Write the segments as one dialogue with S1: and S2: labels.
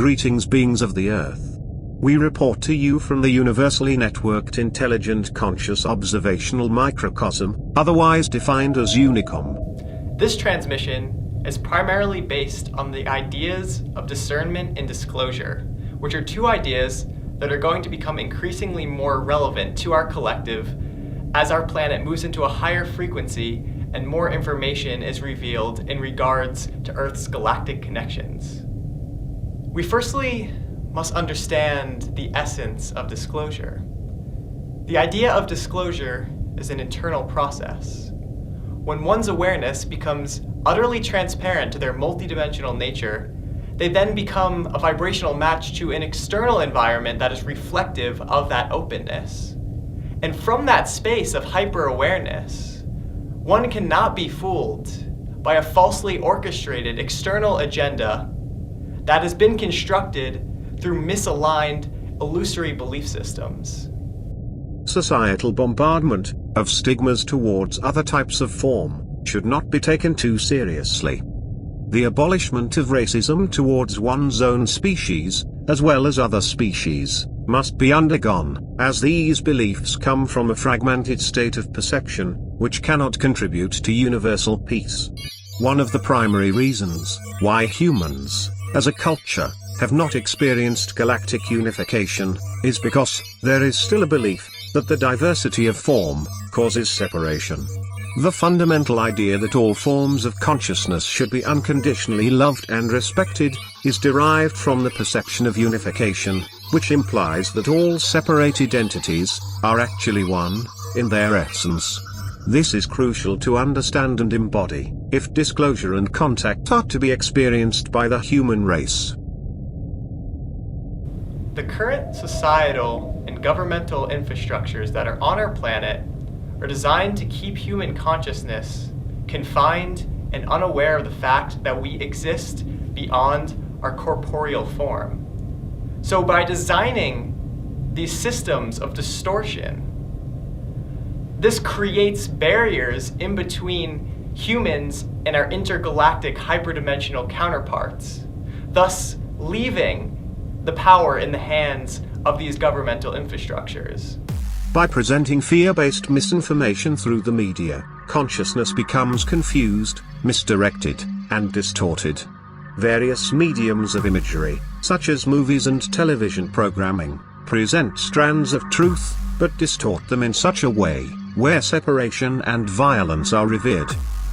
S1: Greetings, beings of the Earth. We report to you from the universally networked intelligent conscious observational microcosm, otherwise defined as UNICOM.
S2: This transmission is primarily based on the ideas of discernment and disclosure, which are two ideas that are going to become increasingly more relevant to our collective as our planet moves into a higher frequency and more information is revealed in regards to Earth's galactic connections. We firstly must understand the essence of disclosure. The idea of disclosure is an internal process. When one's awareness becomes utterly transparent to their multidimensional nature, they then become a vibrational match to an external environment that is reflective of that openness. And from that space of hyper-awareness, one cannot be fooled by a falsely orchestrated external agenda that has been constructed through misaligned, illusory belief systems.
S1: Societal bombardment of stigmas towards other types of form should not be taken too seriously. The abolishment of racism towards one's own species, as well as other species, must be undergone, as these beliefs come from a fragmented state of perception, which cannot contribute to universal peace. One of the primary reasons why humans, as a culture, have not experienced galactic unification, is because there is still a belief that the diversity of form causes separation. The fundamental idea that all forms of consciousness should be unconditionally loved and respected is derived from the perception of unification, which implies that all separated entities are actually one in their essence. This is crucial to understand and embody, if disclosure and contact are to be experienced by the human race.
S2: The current societal and governmental infrastructures that are on our planet are designed to keep human consciousness confined and unaware of the fact that we exist beyond our corporeal form. So by designing these systems of distortion, this creates barriers in between humans and our intergalactic hyperdimensional counterparts, thus leaving the power in the hands of these governmental infrastructures.
S1: By presenting fear-based misinformation through the media, consciousness becomes confused, misdirected, and distorted. Various mediums of imagery, such as movies and television programming, present strands of truth, but distort them in such a way where separation and violence are revered.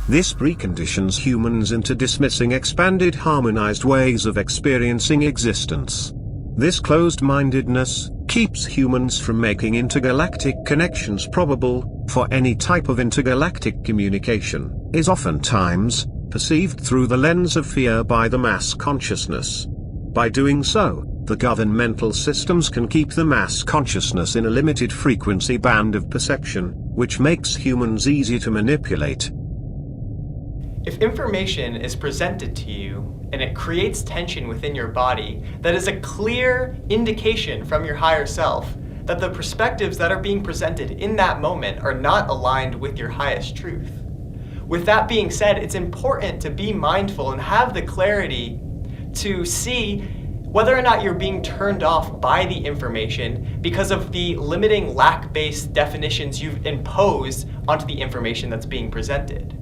S1: This preconditions humans into dismissing expanded, harmonized ways of experiencing existence. This closed-mindedness keeps humans from making intergalactic connections probable, for any type of intergalactic communication is oftentimes perceived through the lens of fear by the mass consciousness. By doing so, the governmental systems can keep the mass consciousness in a limited frequency band of perception, which makes humans easy to manipulate.
S2: If information is presented to you and it creates tension within your body, that is a clear indication from your higher self that the perspectives that are being presented in that moment are not aligned with your highest truth. With that being said, it's important to be mindful and have the clarity to see whether or not you're being turned off by the information because of the limiting lack-based definitions you've imposed onto the information that's being presented.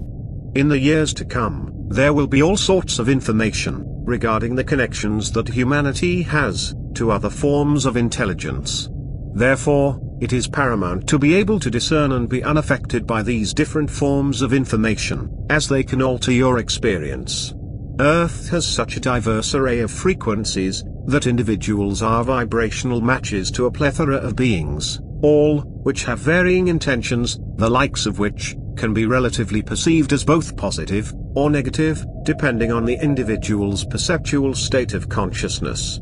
S1: In the years to come, there will be all sorts of information regarding the connections that humanity has to other forms of intelligence. Therefore, it is paramount to be able to discern and be unaffected by these different forms of information, as they can alter your experience. Earth has such a diverse array of frequencies that individuals are vibrational matches to a plethora of beings, all which have varying intentions, the likes of which can be relatively perceived as both positive or negative, depending on the individual's perceptual state of consciousness.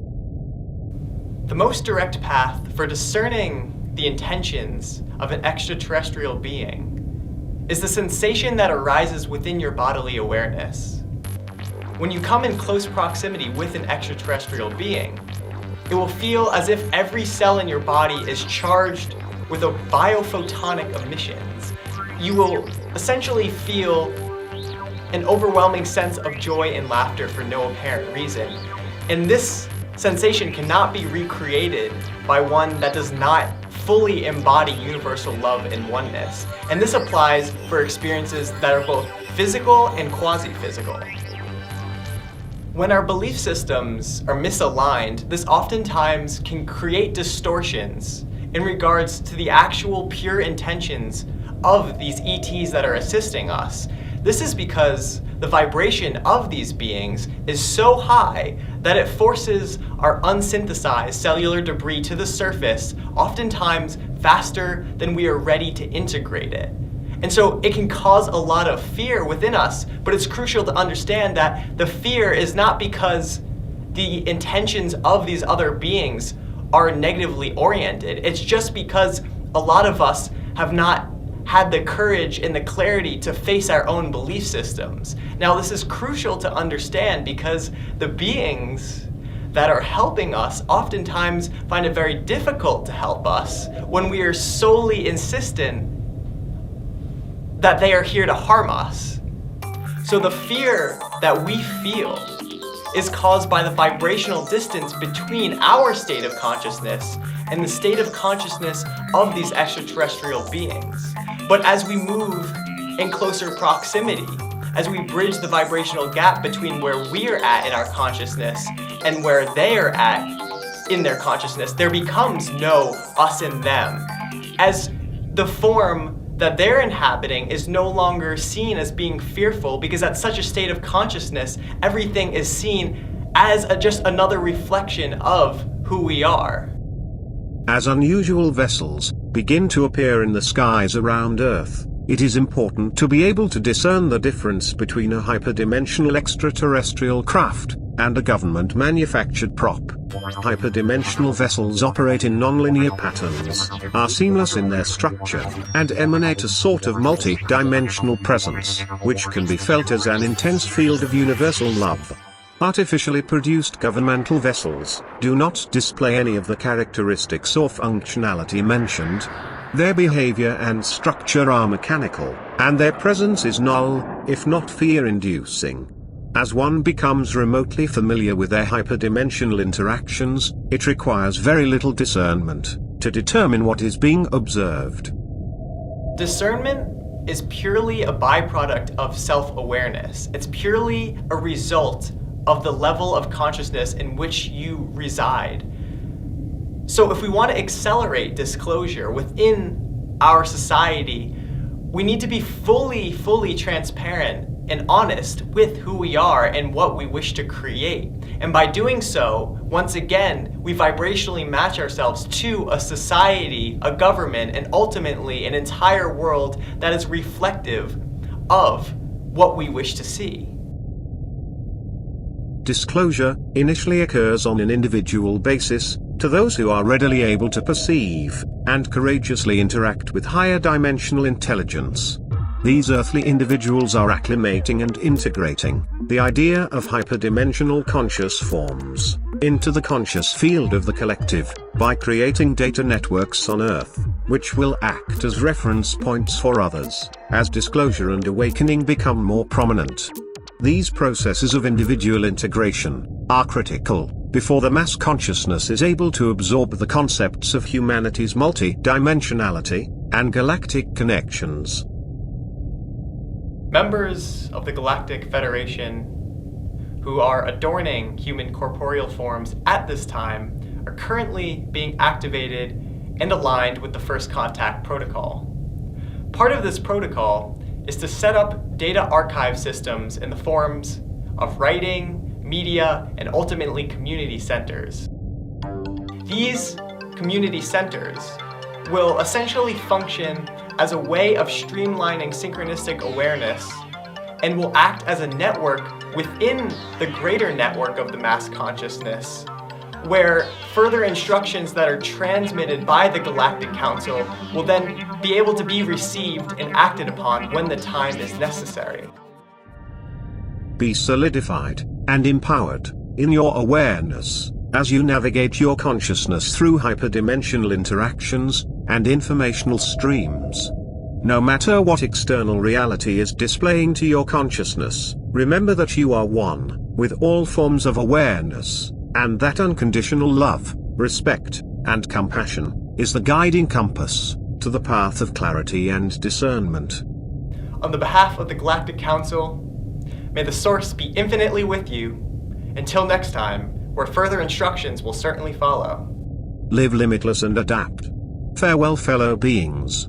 S2: The most direct path for discerning the intentions of an extraterrestrial being is the sensation that arises within your bodily awareness. When you come in close proximity with an extraterrestrial being, it will feel as if every cell in your body is charged with a biophotonic emissions. You will essentially feel an overwhelming sense of joy and laughter for no apparent reason. And this sensation cannot be recreated by one that does not fully embody universal love and oneness. And this applies for experiences that are both physical and quasi-physical. When our belief systems are misaligned, this oftentimes can create distortions in regards to the actual pure intentions of these ETs that are assisting us. This is because the vibration of these beings is so high that it forces our unsynthesized cellular debris to the surface, oftentimes faster than we are ready to integrate it. And so it can cause a lot of fear within us, but it's crucial to understand that the fear is not because the intentions of these other beings are negatively oriented. It's just because a lot of us have not had the courage and the clarity to face our own belief systems. Now, this is crucial to understand because the beings that are helping us oftentimes find it very difficult to help us when we are solely insistent that they are here to harm us. So the fear that we feel is caused by the vibrational distance between our state of consciousness and the state of consciousness of these extraterrestrial beings. But as we move in closer proximity, as we bridge the vibrational gap between where we are at in our consciousness and where they are at in their consciousness, there becomes no us and them. As the form that they're inhabiting is no longer seen as being fearful, because at such a state of consciousness, everything is seen as just another reflection of who we are.
S1: As unusual vessels begin to appear in the skies around Earth, it is important to be able to discern the difference between a hyperdimensional extraterrestrial craft and a government-manufactured prop. Hyperdimensional vessels operate in nonlinear patterns, are seamless in their structure, and emanate a sort of multi-dimensional presence, which can be felt as an intense field of universal love. Artificially produced governmental vessels do not display any of the characteristics or functionality mentioned. Their behavior and structure are mechanical, and their presence is null, if not fear-inducing. As one becomes remotely familiar with their hyperdimensional interactions, it requires very little discernment to determine what is being observed.
S2: Discernment is purely a byproduct of self-awareness. It's purely a result of the level of consciousness in which you reside. So if we want to accelerate disclosure within our society, we need to be fully transparent and honest with who we are and what we wish to create. And by doing so, once again, we vibrationally match ourselves to a society, a government, and ultimately an entire world that is reflective of what we wish to see.
S1: Disclosure initially occurs on an individual basis, to those who are readily able to perceive and courageously interact with higher dimensional intelligence. These earthly individuals are acclimating and integrating the idea of hyperdimensional conscious forms into the conscious field of the collective by creating data networks on Earth, which will act as reference points for others as disclosure and awakening become more prominent. These processes of individual integration are critical before the mass consciousness is able to absorb the concepts of humanity's multi-dimensionality and galactic connections.
S2: Members of the Galactic Federation who are adorning human corporeal forms at this time are currently being activated and aligned with the First Contact Protocol. Part of this protocol is to set up data archive systems in the forms of writing, media, and ultimately community centers. These community centers will essentially function as a way of streamlining synchronistic awareness and will act as a network within the greater network of the mass consciousness, where further instructions that are transmitted by the Galactic Council will then be able to be received and acted upon when the time is necessary.
S1: Be solidified and empowered in your awareness as you navigate your consciousness through hyperdimensional interactions and informational streams. No matter what external reality is displaying to your consciousness, remember that you are one with all forms of awareness. and that unconditional love, respect, and compassion is the guiding compass to the path of clarity and discernment.
S2: On the behalf of the Galactic Council, may the Source be infinitely with you. Until next time, where further instructions will certainly follow.
S1: Live limitless and adapt. Farewell, fellow beings.